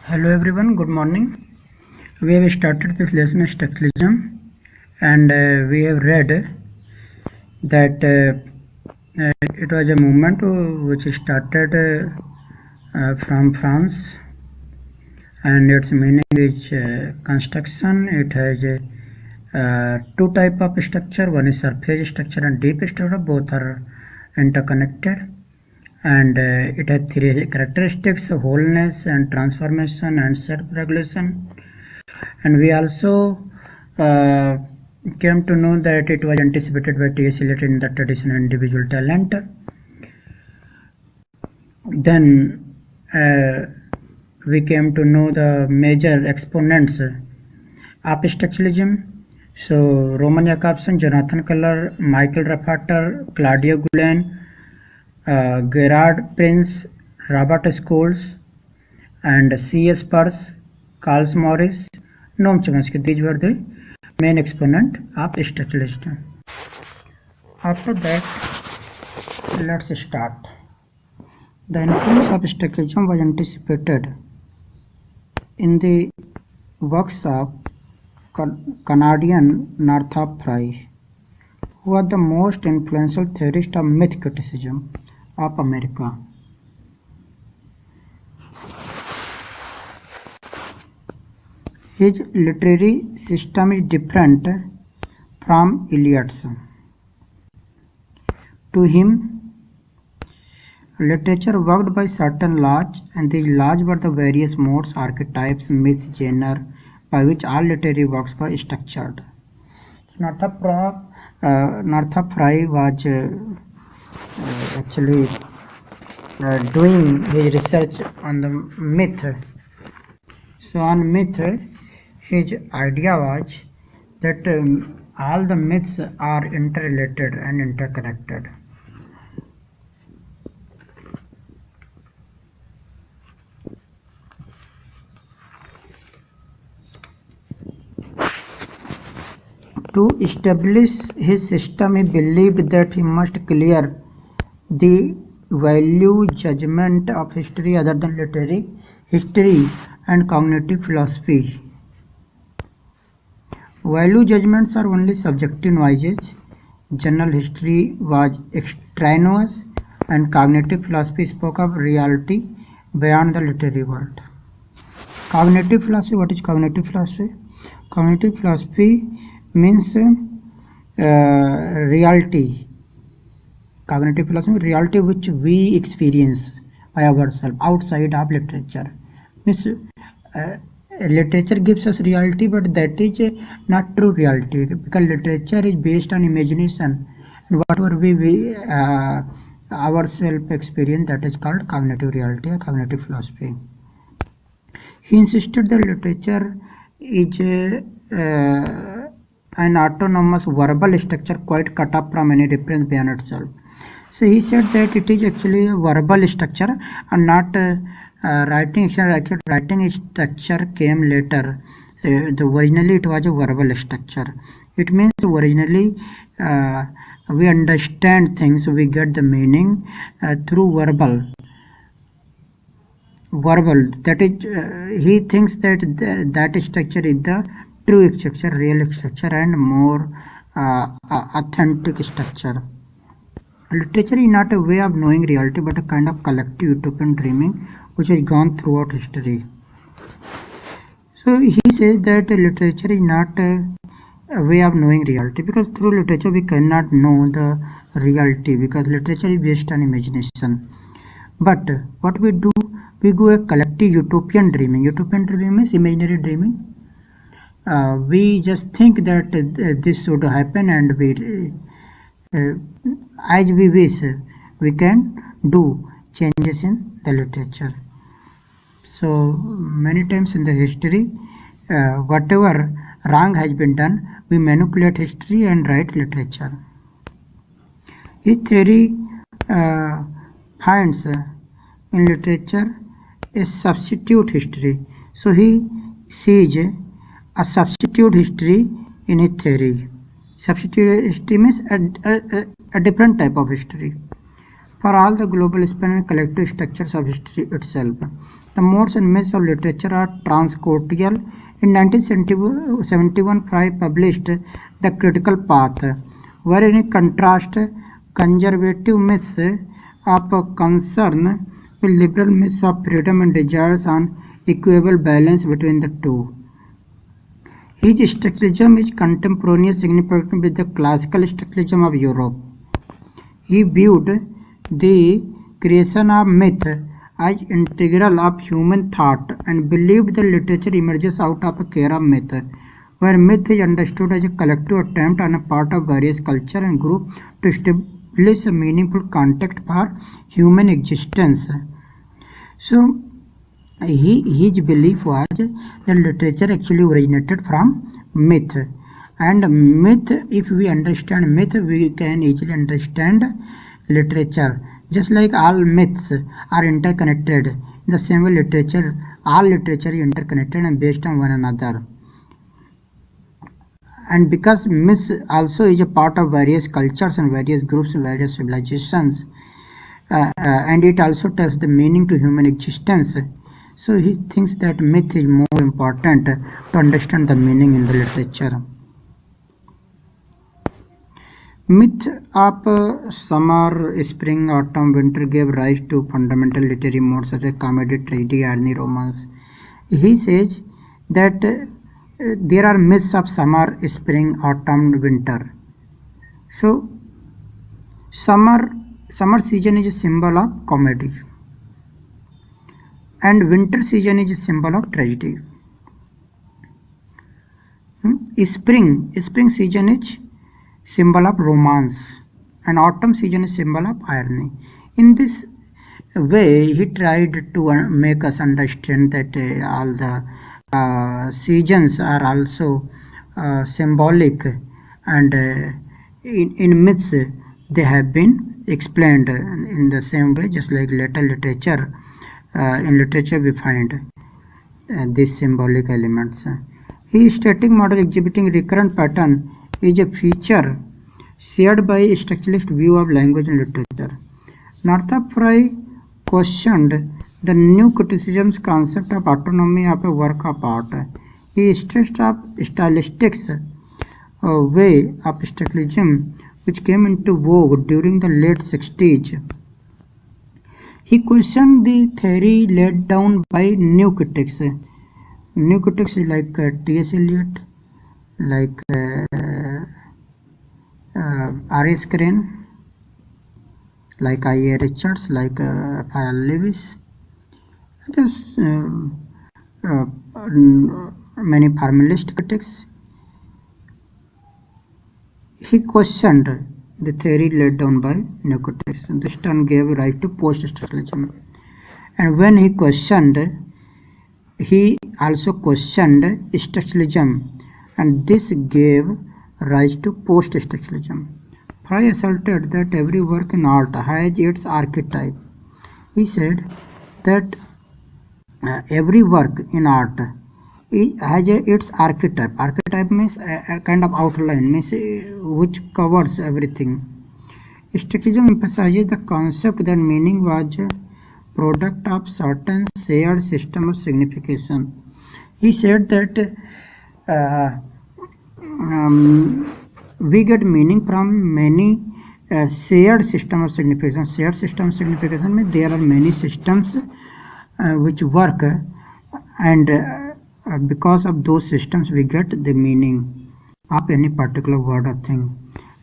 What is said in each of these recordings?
Hello everyone, good morning. We have started this lesson on structuralism and we have read that it was a movement which started from France, and its meaning is construction. It has two type of structure. One is surface structure and deep structure. Both are interconnected, and it has three characteristics: wholeness and transformation and self-regulation. And we also uh, came to know that it was anticipated by T.S. Eliot in the tradition of individual talent. Then we came to know the major exponents of structuralism. So Roman Jakobson, Jonathan Keller, Michael Raffater, Claudio Gulen, Gerard Prince, Robert Scholes, and C.S. Peirce, Karl Morris, Noam Chomsky. These were the main exponent of structuralism. After that, let's start. The influence of structuralism was anticipated in the works of Canadian Northrop Frye, who was the most influential theorist of myth criticism of America. His literary system is different from Eliot's. To him, literature worked by certain laws, and these laws were the various modes, archetypes, myths, genre by which all literary works were structured. Northrop Frye was actually doing his research on the myth. So on myth, his idea was that all the myths are interrelated and interconnected. To establish his system, he believed that he must clear the value judgment of history other than literary history and cognitive philosophy. Value judgments are only subjective noises. General history was extraneous, and cognitive philosophy spoke of reality beyond the literary world. Cognitive philosophy, what is cognitive philosophy? Cognitive philosophy means reality. Cognitive philosophy, reality which we experience by ourselves outside of literature. Means literature gives us reality, but that is not true reality, because literature is based on imagination, and whatever we ourselves experience, that is called cognitive reality or cognitive philosophy. He insisted that literature is an autonomous verbal structure quite cut off from any reference beyond itself. So he said that it is actually a verbal structure and not writing structure. Actually, writing structure came later. Originally it was a verbal structure. It means originally we understand things, we get the meaning through verbal. That is, he thinks that that structure is the true structure, real structure, and more authentic structure. Literature is not a way of knowing reality, but a kind of collective utopian dreaming which has gone throughout history. So he says that literature is not a way of knowing reality, because through literature we cannot know the reality, because literature is based on imagination. But what we do, we go a collective utopian dreaming. Utopian dreaming is imaginary dreaming. We just think that this should happen, and we as we wish we can do changes in the literature. So many times in the history, whatever wrong has been done, we manipulate history and write literature. His theory finds in literature a substitute history. So he sees a substitute history in his theory. Substitute history means a different type of history for all the global span and collective structures of history itself. The modes and myths of literature are transcortial. In 1971, Fry published The Critical Path, wherein he contrast conservative myths of concern with liberal myths of freedom and desires on equable balance between the two. His structuralism is contemporaneous significant with the classical structuralism of Europe. He viewed the creation of myth as integral of human thought and believed that literature emerges out of a care of myth, where myth is understood as a collective attempt on the part of various culture and groups to establish a meaningful context for human existence. So his belief was that literature actually originated from myth, and myth, if we understand myth, we can easily understand literature. Just like all myths are interconnected, in the same way literature, all literature is interconnected and based on one another. And because myth also is a part of various cultures and various groups and various civilizations, and it also tells the meaning to human existence. So he thinks that myth is more important to understand the meaning in the literature. Myth of summer, spring, autumn, winter gave rise to fundamental literary modes such as comedy, tragedy, irony, romance. He says that there are myths of summer, spring, autumn, winter. So summer season is a symbol of comedy, and winter season is a symbol of tragedy. Spring season is symbol of romance, and autumn season is symbol of irony. In this way, he tried to make us understand that all the seasons are also symbolic, and in myths they have been explained in the same way, just like literature. In literature we find these symbolic elements. His static model exhibiting recurrent pattern is a feature shared by a structuralist view of language and literature. Northrop Frye questioned the new criticism's concept of autonomy of a work of art. He stressed of stylistics way of structuralism which came into vogue during the late 60s. He questioned the theory laid down by new critics. New critics like T.S. Eliot, like R.S. Crane, like I.A. Richards, like F.I.L. Lewis. There's many formalist critics. He questioned the theory laid down by new critics. This turn gave rise to post-structuralism. And when he questioned, he also questioned structuralism, and this gave rise to post-structuralism. Frye asserted that every work in art has its archetype. He said that every work in art has its archetype. Archetype means a kind of outline, means which covers everything. Structuralism emphasizes the concept that meaning was a product of certain shared system of signification. He said that we get meaning from many shared system of signification. Shared system of signification means there are many systems which work, and because of those systems we get the meaning of any particular word or thing.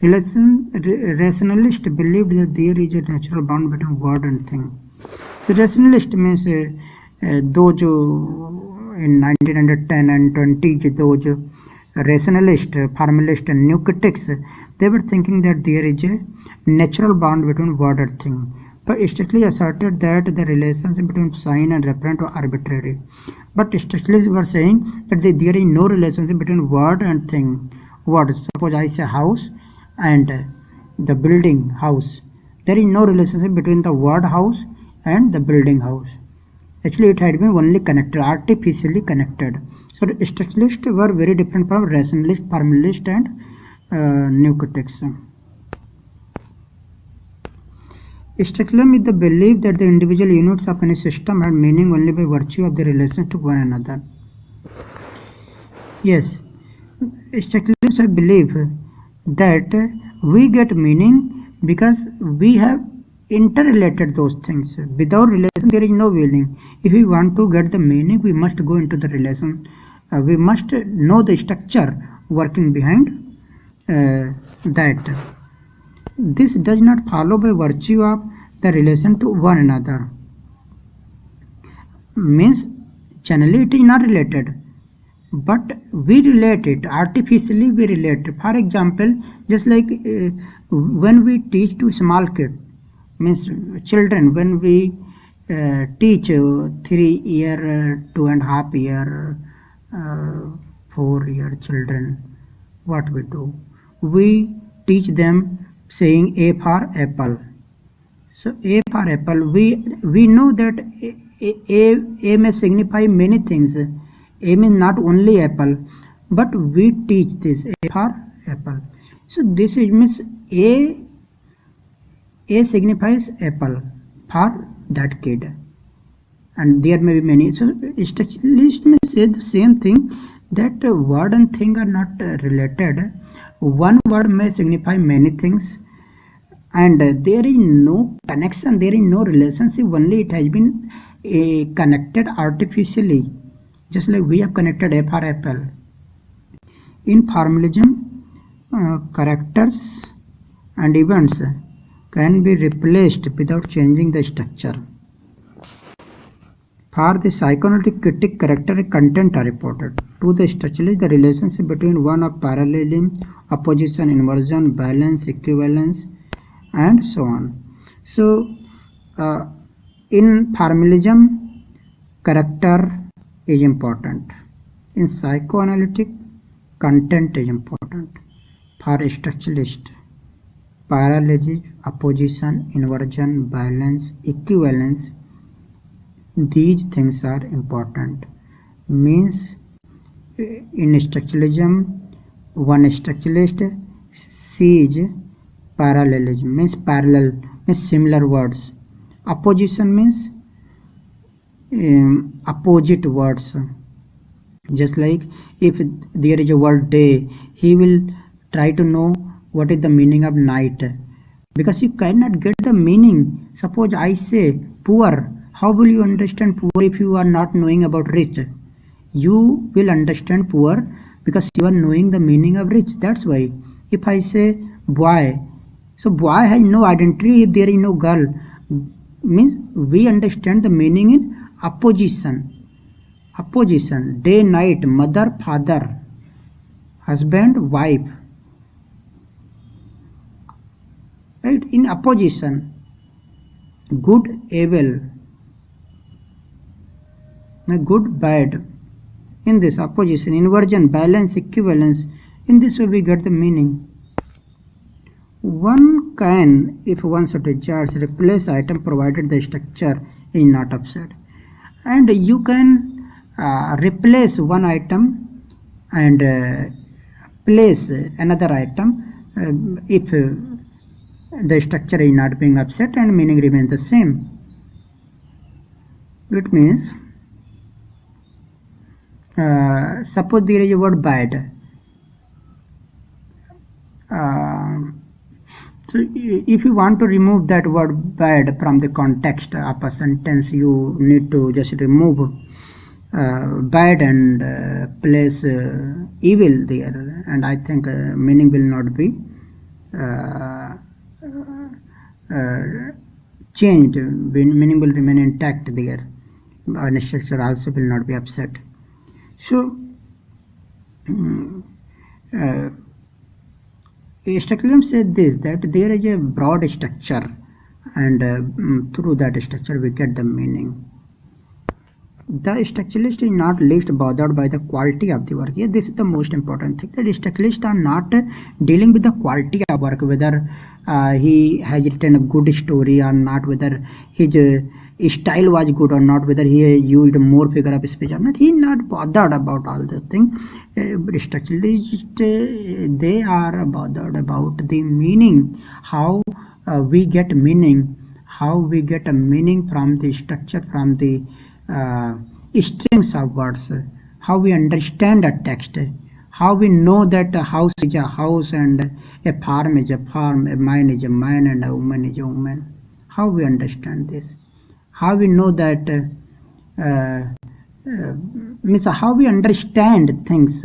Rationalists believed that there is a natural bond between word and thing. The rationalist means those in 1910 and 20s, those rationalist, formalist and new critics, they were thinking that there is a natural bond between word and thing, but strictly asserted that the relationship between sign and referent were arbitrary. But structuralists were saying that there is no relationship between word and thing. Word, suppose I say house and the building house, there is no relationship between the word house and the building house. Actually it had been only connected, artificially connected. So the structuralists were very different from rationalist, formalist and new critics. Structuralism is the belief that the individual units of any system have meaning only by virtue of their relation to one another. Yes, structuralists believe that we get meaning because we have interrelated those things. Without relation, there is no meaning. If we want to get the meaning, we must go into the relation. We must know the structure working behind that. This does not follow by virtue of the relation to one another. Means generally it is not related, but we relate it artificially. We relate. For example, just like when we teach to small kid, means children, when we teach 3 year, 2.5 year, 4 year children, what we do? We teach them saying A for apple. So A for apple, we know that A may signify many things. A means not only apple, but we teach this A for apple. So this is means A signifies apple for that kid, and there may be many. So structuralists may say the same thing, that word and thing are not related. One word may signify many things, and there is no connection, there is no relationship, only it has been connected artificially, just like we have connected A for apple. In formalism, characters and events can be replaced without changing the structure. For the psychoanalytic critic, character and content are reported. To the structuralist, the relationship between one of parallelism, opposition, inversion, balance, equivalence, and so on. So, in formalism, character is important. In psychoanalytic, content is important. For a structuralist, parallelism, opposition, inversion, balance, equivalence, these things are important. Means in structuralism, one structuralist sees parallelism, means parallel, means similar words. Opposition means opposite words. Just like if there is a word day, he will try to know what is the meaning of night, because you cannot get the meaning. Suppose I say poor, how will you understand poor if you are not knowing about rich? You will understand poor because you are knowing the meaning of rich. That's why if I say boy, so boy has no identity if there is no girl. Means we understand the meaning in opposition. Opposition, day, night, mother, father, husband, wife. Right? In opposition, good, evil, good, bad. In this opposition, inversion, balance, equivalence, in this way we get the meaning. One can, if one sort of charts, replace item provided the structure is not upset. And you can replace one item and place another item if the structure is not being upset and meaning remains the same. It means suppose there is a word bad. So if you want to remove that word bad from the context of a sentence, you need to just remove bad and place evil there, and I think meaning will not be changed. Meaning will remain intact there, and structure also will not be upset. So structuralism said this, that there is a broad structure, and through that structure we get the meaning. The structuralist is not least bothered by the quality of the work. Yeah, this is the most important thing, that structuralists are not dealing with the quality of work, whether he has written a good story or not, whether his style was good or not, whether he used more figure of speech or not. He is not bothered about all these things. Structuralists, they are bothered about the meaning, how we get meaning, how we get a meaning from the structure, from the strings of words, how we understand a text, how we know that a house is a house and a farm is a farm, a mine is a mine and a woman is a woman. How we understand this? How we know that means how we understand things.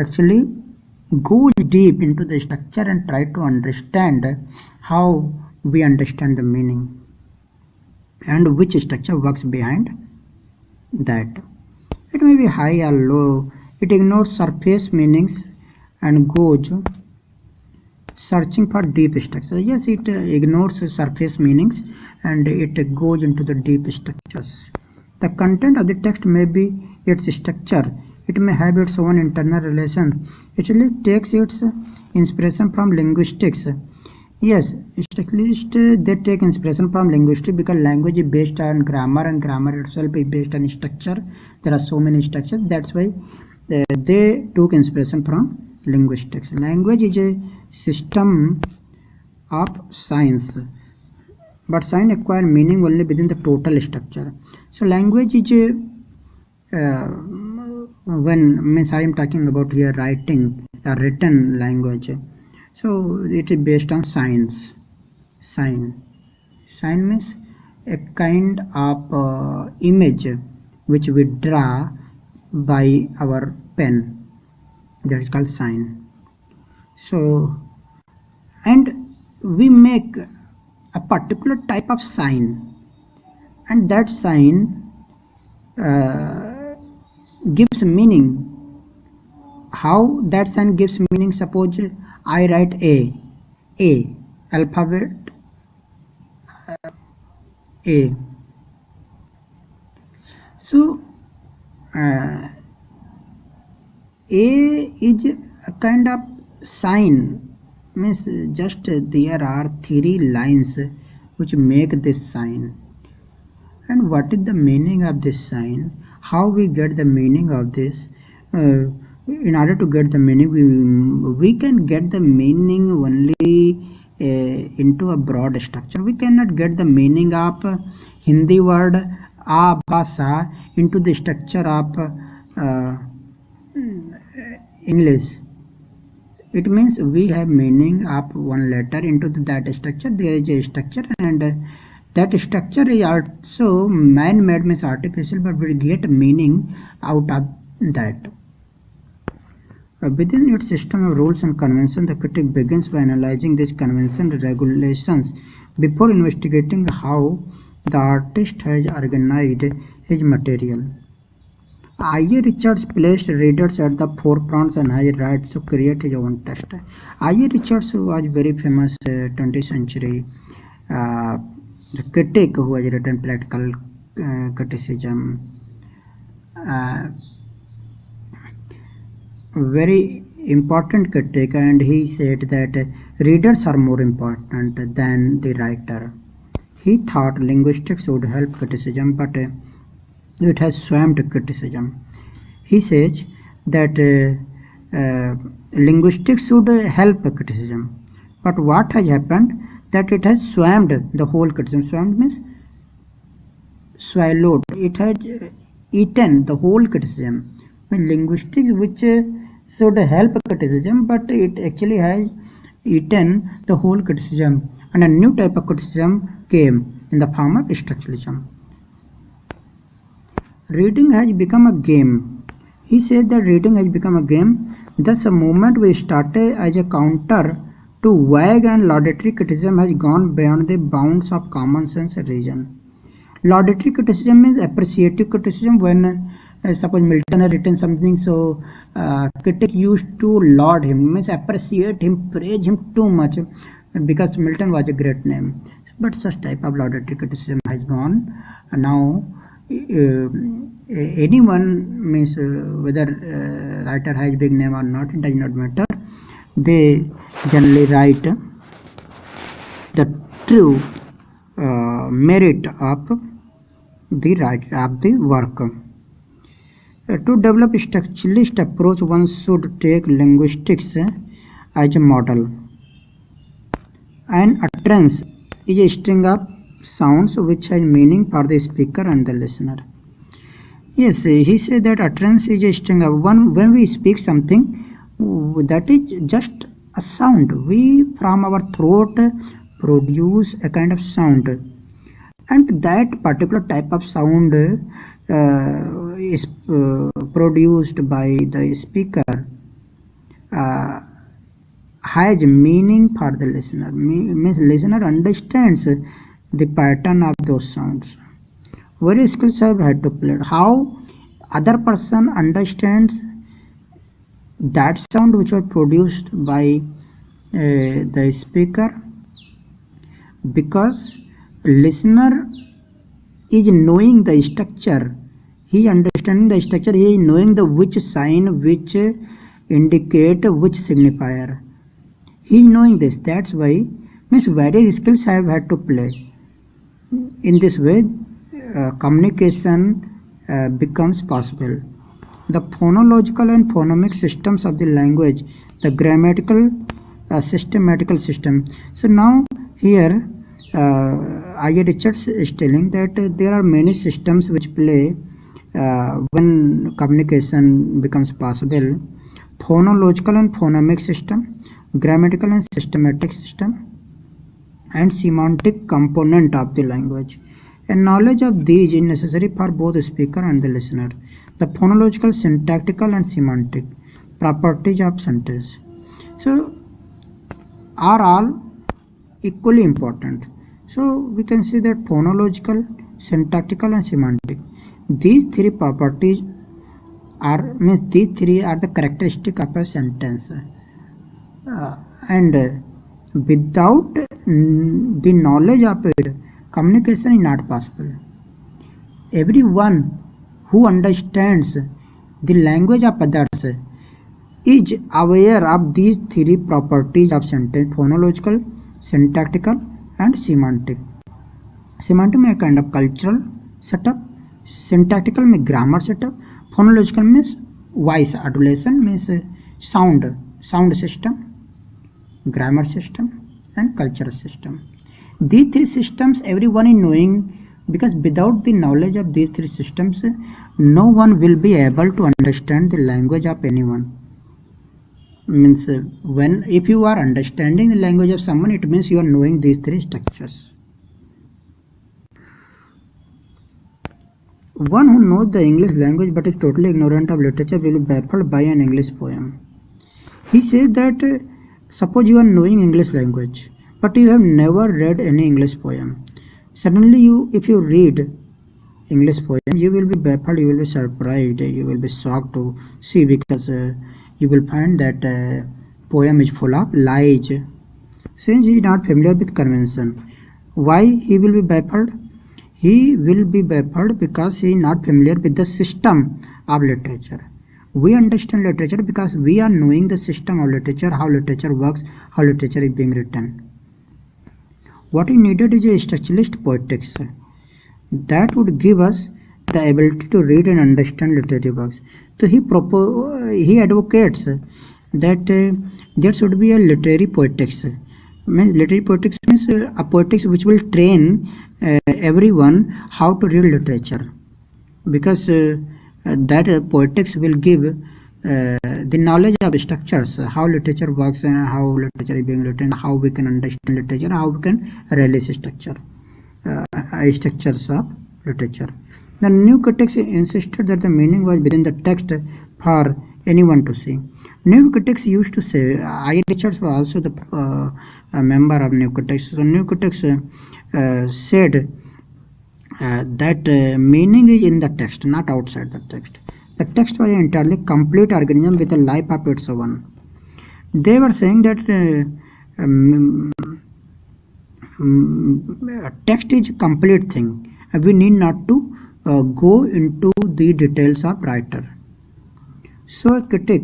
Actually go deep into the structure and try to understand how we understand the meaning and which structure works behind that. It may be high or low. It ignores surface meanings and goes searching for deep structures. Yes, it ignores surface meanings and it goes into the deep structures. The content of the text may be its structure. It may have its own internal relation. It takes its inspiration from linguistics. Yes, structuralists they take inspiration from linguistics because language is based on grammar and grammar itself is based on structure. There are so many structures. That's why they took inspiration from linguistics. Language is a system of signs, but signs acquire meaning only within the total structure. So language is a when means I am talking about here writing a written language. So it is based on signs. Sign means a kind of image which we draw by our pen. That is called sign. So and we make a particular type of sign, and that sign gives meaning. How that sign gives meaning? Suppose I write A alphabet A. So A is a kind of sign, means just there are three lines which make this sign. And what is the meaning of this sign? How we get the meaning of this? In order to get the meaning, we can get the meaning only into a broad structure. We cannot get the meaning of Hindi word abhasa into the structure of English. It means we have meaning of one letter into that structure. There is a structure, and that structure is also man-made, means artificial, but we get meaning out of that. Within its system of rules and conventions, the critic begins by analyzing these conventions and regulations before investigating how the artist has organized his material. I.A. Richards placed readers at the forefront and has rights to create his own text. I.A. Richards was very famous 20th century critic who has written political criticism. Very important critic, and he said that readers are more important than the writer. He thought linguistics would help criticism, but it has swamped criticism. He says that linguistics should help criticism, but what has happened that it has swamped the whole criticism. Swamped means swallowed. It has eaten the whole criticism. Linguistics which should help criticism, but it actually has eaten the whole criticism, and a new type of criticism came in the form of structuralism. Reading has become a game. He said that reading has become a game. Thus, a movement we started as a counter to vague and laudatory criticism has gone beyond the bounds of common sense and reason. Laudatory criticism means appreciative criticism. When suppose Milton had written something, so critic used to laud him, means appreciate him, praise him too much, because Milton was a great name. But such type of laudatory criticism has gone. And now anyone, means whether writer has big name or not, it does not matter. They generally write the true merit of the work. To develop a structuralist approach, one should take linguistics as a model. An utterance is a string of sounds which has meaning for the speaker and the listener. Yes, he said that utterance is a string of one. When we speak something, that is just a sound. We from our throat produce a kind of sound, and that particular type of sound is produced by the speaker. Has meaning for the listener. Means listener understands the pattern of those sounds. Various skills have had to play. How other person understands that sound which was produced by the speaker, because listener is knowing the structure. He understanding the structure. He is knowing the which sign which indicate which signifier. He is knowing this. That's why means various skills have had to play. In this way, communication becomes possible. The phonological and phonemic systems of the language, the grammatical, systematical system. So now here, I.A. Richards is telling that there are many systems which play when communication becomes possible. Phonological and phonemic system, grammatical and systematic system, and semantic component of the language. A knowledge of these is necessary for both the speaker and the listener. The phonological, syntactical, and semantic properties of sentence, so are all equally important. So we can see that phonological, syntactical, and semantic, these three properties are these three are the characteristic of a sentence, and without the knowledge of it, communication is not possible. Everyone who understands the language of others is aware of these three properties of sentence: phonological, syntactical, and semantic. Semantic means a kind of cultural setup, syntactical means grammar setup, phonological means voice adulation, means sound system, grammar system, and cultural system. These three systems everyone is knowing, because without the knowledge of these three systems, no one will be able to understand the language of anyone. Means if you are understanding the language of someone, it means you are knowing these three structures. One who knows the English language but is totally ignorant of literature will be baffled by an English poem. He says that suppose you are knowing English language, but you have never read any English poem. Suddenly if you read English poem, you will be baffled, you will be surprised, you will be shocked to see, because you will find that poem is full of lies, since he is not familiar with convention. Why he will be baffled? He will be baffled because he is not familiar with the system of literature. We understand literature because we are knowing the system of literature, how literature works, how literature is being written. What is needed is a structuralist poetics that would give us the ability to read and understand literary works. So he advocates that there should be a literary poetics. Literary poetics means a poetics which will train everyone how to read literature, because that poetics will give the knowledge of structures, how literature works and how literature is being written, how we can understand literature, how we can relish structures of literature. The new critics insisted that the meaning was within the text for anyone to see. New critics used to say, I. Richards was also a member of New Critics. So New Critics said that meaning is in the text, not outside the text. The text was an entirely complete organism with a life of its own. They were saying that text is a complete thing. We need not to go into the details of writer. So a critic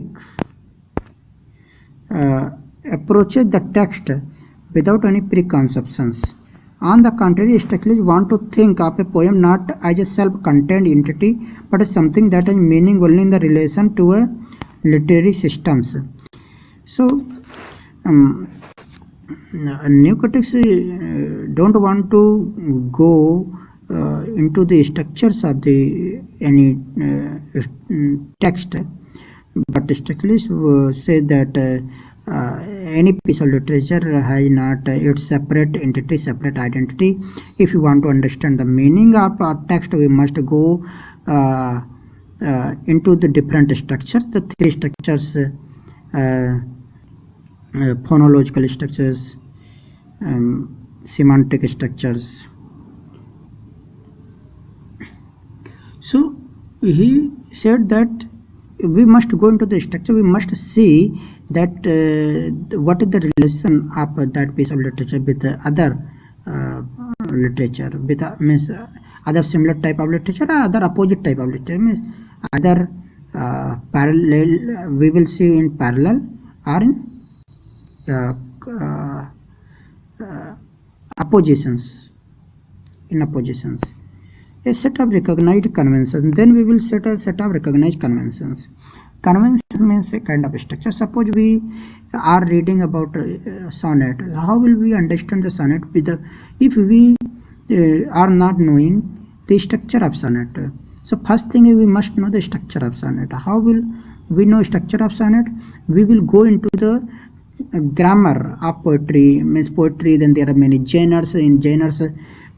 approaches the text without any preconceptions. On the contrary, structuralists want to think of a poem not as a self-contained entity, but as something that has meaning only in the relation to a literary systems. So new critics don't want to go into the structures of the any text, but strictly say that any piece of literature has not its separate entity, separate identity. If you want to understand the meaning of a text, we must go into the different structures, the three structures, phonological structures, semantic structures. So he said that we must go into the structure, we must see that what is the relation of that piece of literature with the other literature, with means other similar type of literature or other opposite type of literature, means other parallel, we will see in parallel or in oppositions, in oppositions. A set of recognized conventions, then we will set a set of recognized conventions. Convention means a kind of structure. Suppose we are reading about sonnet, how will we understand the sonnet with the, if we are not knowing the structure of sonnet? So first thing we must know the structure of sonnet. How will we know structure of sonnet? We will go into the grammar of poetry, means poetry, then there are many genres. In genres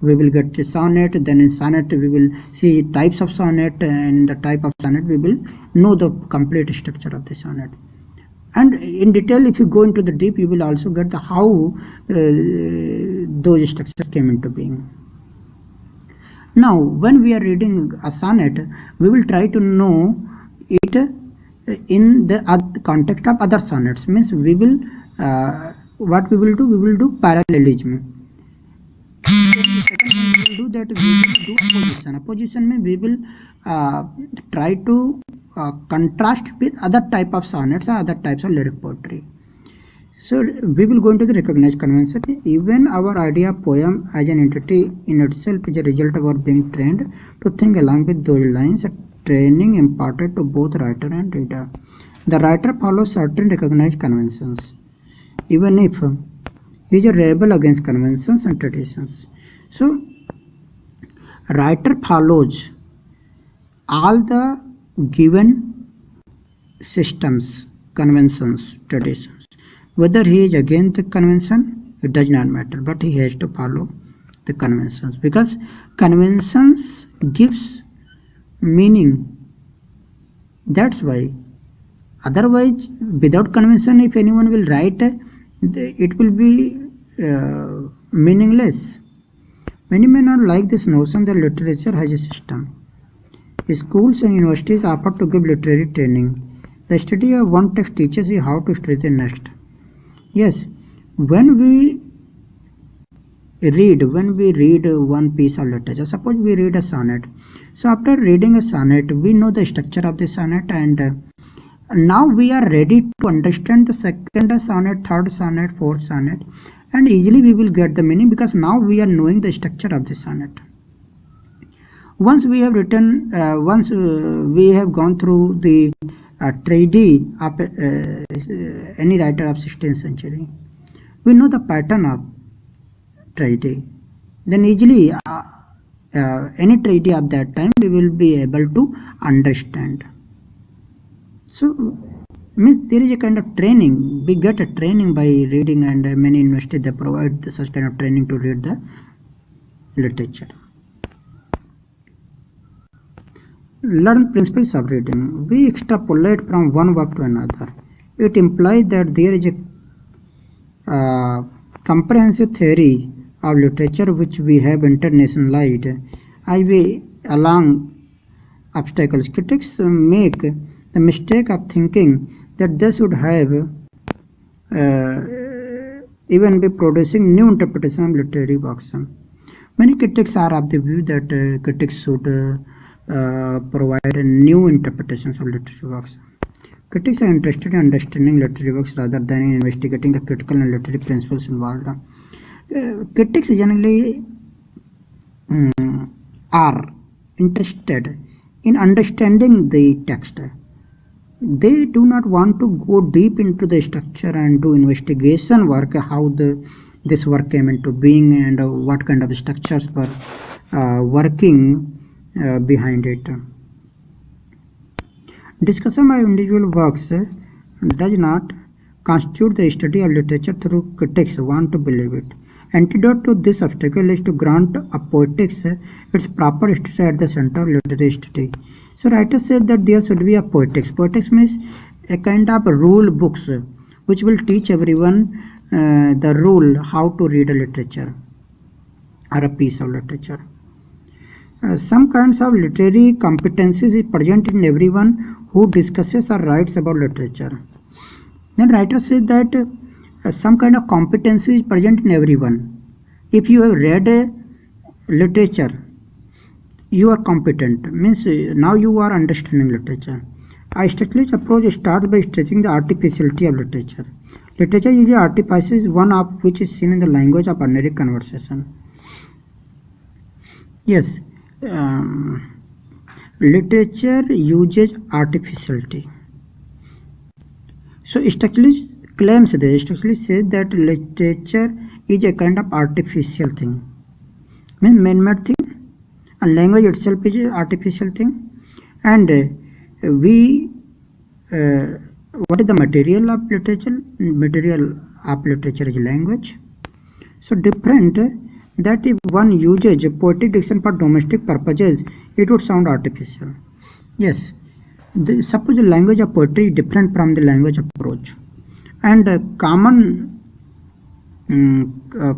we will get sonnet, then in sonnet we will see types of sonnet, and in the type of sonnet we will know the complete structure of the sonnet. And in detail, if you go into the deep, you will also get the how those structures came into being. Now when we are reading a sonnet, we will try to know it in the context of other sonnets, means we will what we will do parallelism. Second thing we will do that, we will do opposition. Opposition means we will try to contrast with other type of sonnets or other types of lyric poetry. So we will go into the recognized convention. Even our idea of poem as an entity in itself is a result of our being trained to think along with those lines, a training imparted to both writer and reader. The writer follows certain recognized conventions, even if he is a rebel against conventions and traditions. So writer follows all the given systems, conventions, traditions. Whether he is against the convention, it does not matter, but he has to follow the conventions, because conventions gives meaning. That's why. Otherwise, without convention, if anyone will write, it will be meaningless. Many may not like this notion that literature has a system. Schools and universities offer to give literary training. The study of one text teaches you how to study the next. Yes, when we read one piece of literature, suppose we read a sonnet. So after reading a sonnet, we know the structure of the sonnet, and now we are ready to understand the second sonnet, third sonnet, fourth sonnet, and easily we will get the meaning, because now we are knowing the structure of the sonnet. Once we have written, once we have gone through the tragedy of any writer of 16th century, we know the pattern of tragedy. Then easily any tragedy of that time we will be able to understand. So means there is a kind of training. We get a training by reading, and many universities they provide such kind of training to read the literature. Learn principles of reading. We extrapolate from one work to another. It implies that there is a comprehensive theory of literature which we have internationalized. As we along obstacles, critics make the mistake of thinking that they should have even be producing new interpretation of literary works. Many critics are of the view that critics should provide new interpretations of literary works. Critics are interested in understanding literary works rather than in investigating the critical and literary principles involved. Critics generally are interested in understanding the text, they do not want to go deep into the structure and do investigation work, how this work came into being and what kind of structures were working behind it. Discussion of individual works does not constitute the study of literature through critics want to believe it. Antidote to this obstacle is to grant a poetics its proper status at the center of literary study. So writers said that there should be a poetics. Poetics means a kind of rule books which will teach everyone the rule how to read a literature or a piece of literature. Some kinds of literary competencies is present in everyone who discusses or writes about literature. Then writer said that some kind of competency is present in everyone. If you have read literature, you are competent. Means now you are understanding literature. A structuralist approach starts by stretching the artificiality of literature. Literature usually artifices one of which is seen in the language of ordinary conversation. Yes, literature uses artificiality. So structuralist claims this. Structuralist says that literature is a kind of artificial thing. Means man-made thing. And language itself is an artificial thing. And we what is the material of literature? Material of literature is language. So different that if one uses poetic diction for domestic purposes, it would sound artificial. Yes, suppose the language of poetry is different from the language of prose, and common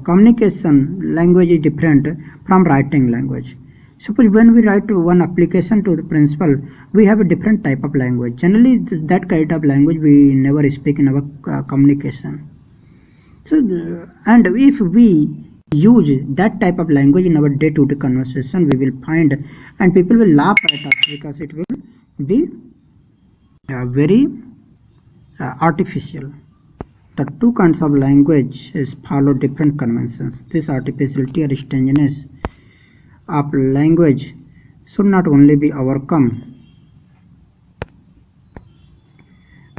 communication language is different from writing language. Suppose when we write one application to the principal, we have a different type of language. Generally, that kind of language we never speak in our communication. So, and if we use that type of language in our day-to-day conversation, we will find, and people will laugh at us because it will be very artificial. The two kinds of language follow different conventions. This artificiality or strangeness of language should not only be overcome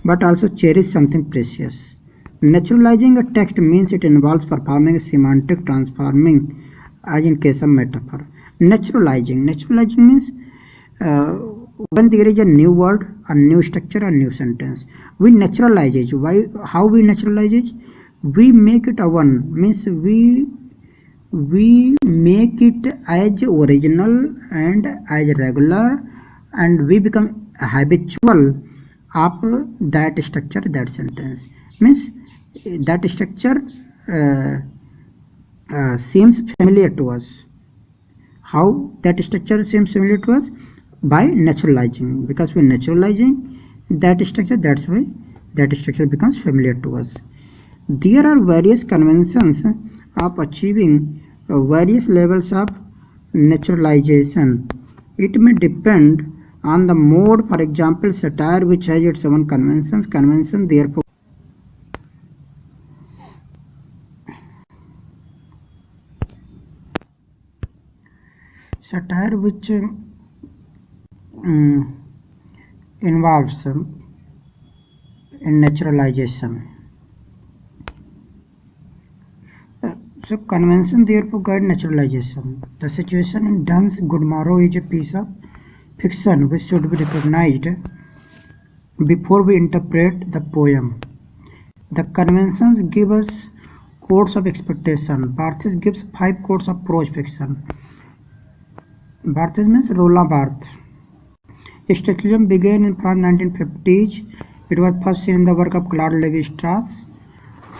but also cherish something precious. Naturalizing a text means it involves performing a semantic transforming, as in case of metaphor. Naturalizing means when there is a new word, a new structure, a new sentence, we naturalize it. Why? How we naturalize it? We make it a one. Means we make it as original and as regular, and we become habitual of that structure, that sentence. Means that structure seems familiar to us. How that structure seems familiar to us? By naturalizing. Because we're naturalizing that structure, that's why that structure becomes familiar to us. There are various conventions of achieving various levels of naturalization. It may depend on the mode. For example, satire, which has its own conventions, therefore satire which involves in naturalization. So convention therefore guide naturalization. The situation in Duns Good Morrow is a piece of fiction which should be recognized before we interpret the poem. The conventions give us codes of expectation. Barthes gives 5 codes of prose fiction. Barthes means Roland Barthes. Structuralism began in France 1950s. It was first seen in the work of Claude Lévi-Strauss.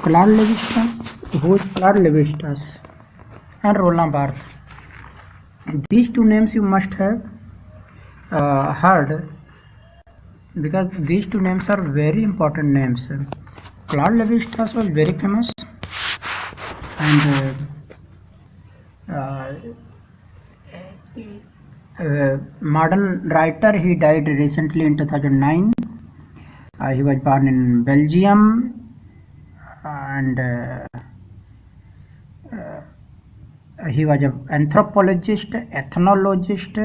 Claude Lévi-Strauss, who is Claude Lévi-Strauss and Roland Barthes. These two names you must have heard, because these two names are very important names. Claude Lévi-Strauss was very famous, and modern writer. He died recently in 2009. He was born in Belgium, and he was an anthropologist, ethnologist,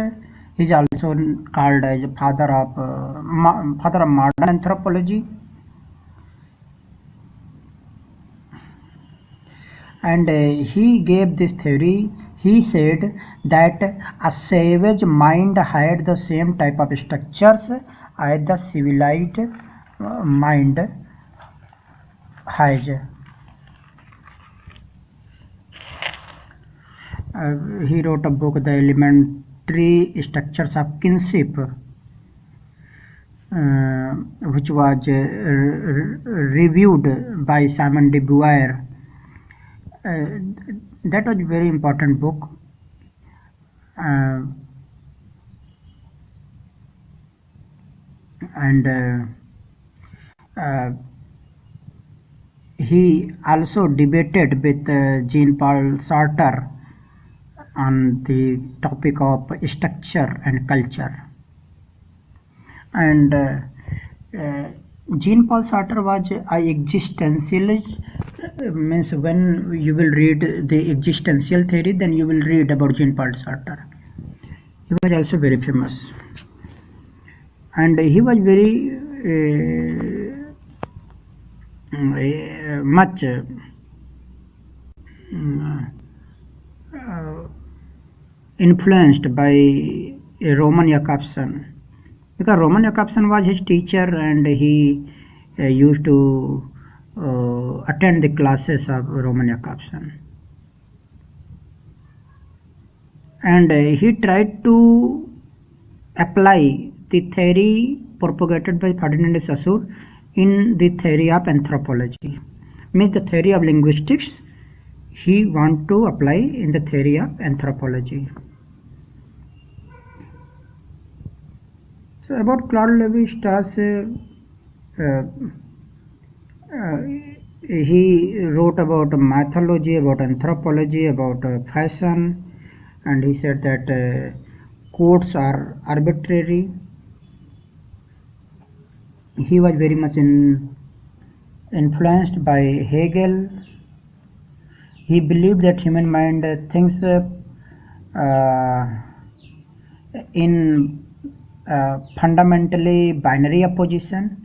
He is also called as father of modern anthropology. And he gave this theory. He said that a savage mind had the same type of structures as the civilized mind has. He wrote a book, The Elementary Structures of Kinship, which was reviewed by Simon de Beauvoir. That was a very important book. And he also debated with Jean-Paul Sartre on the topic of structure and culture. And Jean-Paul Sartre was an existentialist. Means when you will read the existential theory, then you will read about Jean-Paul Sartre. He was also very famous, and he was very much influenced by Roman Jakobson, because Roman Jakobson was his teacher, and he used to attend the classes of Roman Jakobson. And he tried to apply the theory propagated by Ferdinand de Saussure in the theory of anthropology. Means the theory of linguistics he want to apply in the theory of anthropology. So about Claude Lévi-Strauss, he wrote about mythology, about anthropology, about fashion, and he said that codes are arbitrary. He was very much influenced by Hegel. He believed that human mind thinks in fundamentally binary opposition,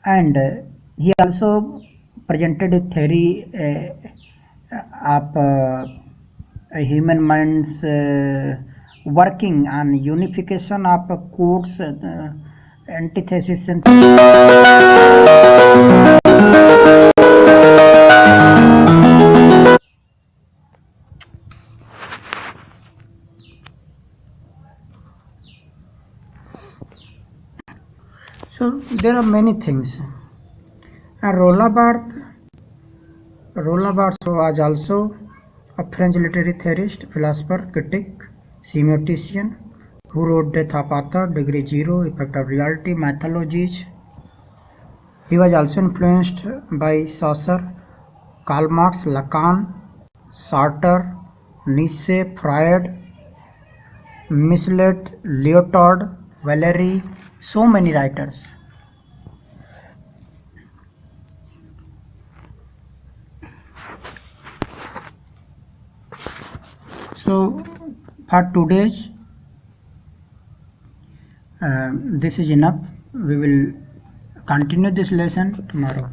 and he also presented a theory of human mind's working on unification of codes, antithesis and so there are many things. And Roland Barthes was also a French literary theorist, philosopher, critic, semiotician, who wrote Death of Author, Degree Zero, Effect of Reality, Mythologies. He was also influenced by Saussure, Karl Marx, Lacan, Sartre, Nietzsche, Freud, Michelet, Lyotard, Valéry, so many writers. So for today's this is enough. We will continue this lesson tomorrow.